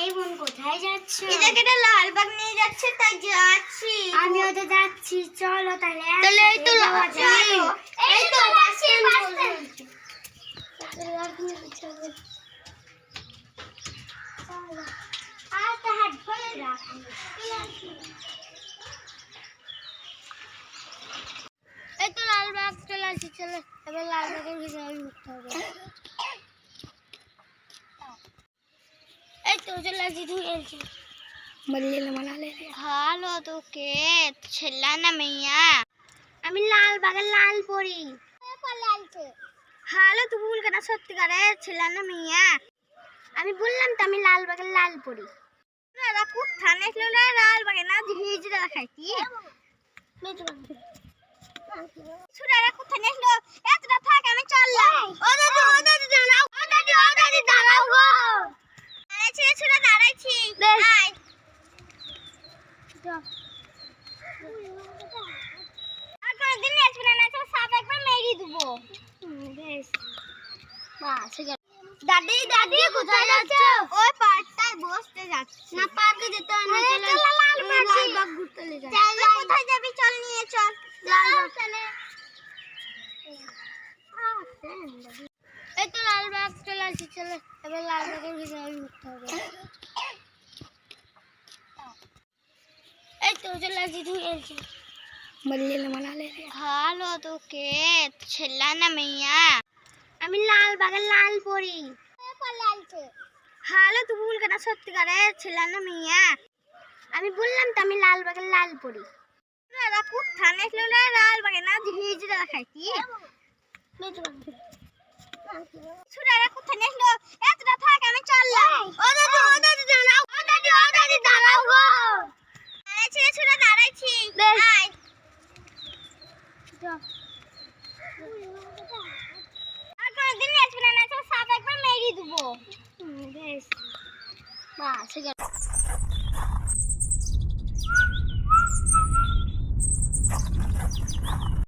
এই বোন কোথায় যাচ্ছ? এটাকে একটা লালবাগ নিয়ে যাচ্ছে, তাই যাচ্ছি। আমিও তো যাচ্ছি, চলো তাহলে। তাহলে এই তো এই তো পাশে আর তাহার ধরে রাখ। এই তো লালবাগ চলে আসছি, চলে এবার লালবাগের ভিতরে ঢুকতে হবে। এই তো চলে আসছি, ঢুকে গেছি। ভালো তোকে ছেলে না মেয়া? আমি লালবাগের লাল পরি। ভালো তো ভুল কেনা, সত্যিকারের ছেলে না মেয়া? আমি বললাম তো আমি লালবাগের লাল পরি। এরা কোথায় নেছিল রে? লালবাগে না হিজড়া খাইতি। সুরারা কোথায় নেছিল? এতটা থাক, আমি চললাম। ও দাদি দাঁড়াও, ও দাদি দাঁড়াও গো। দাঁড়াইছি রে সুরা, দাঁড়াইছি। আয় আর কোনদিন আসবে না, না সাপ একবার মেরে দেবো। বেশ দাদি দাদি কোথায় যাচ্ছ? ওই পার্কটায় বসতে যাচ্ছি। না, পার্কে যেতে হয় না, চলো লালবাগ ঘুরতে যাই। কোথায় যাবি? চল নিয়ে চল। লালবাগ চলে। এই তো লালবাগ চলে আসছি, চলে এবার লালবাগের ভিতরে ঢুকতে হবে। এই তো চলে আসছি, ঢুকে গেছি। ভালো তোকে ছেলে না মেয়া? আমি লালবাগের লাল পরি। ভালো তো ভুল কেনা, সত্যিকারের ছেলে না মেয়া? আমি বললাম তো আমি লালবাগের লাল পরি। এরা কোথায় নেছিল রে? লালবাগে না হিজড়া খাইতি। সুরারা কোথায় নেছিল? এতটা থাক, আমি চললাম। ও দাদি দাঁড়াও, ও দাদি দাঁড়াও গো। দাঁড়াইছি রে সুরা, দাঁড়াইছি। আয় আর কোনদিন আসবে না, না সাপ একবার মেরে দেবো। বেশ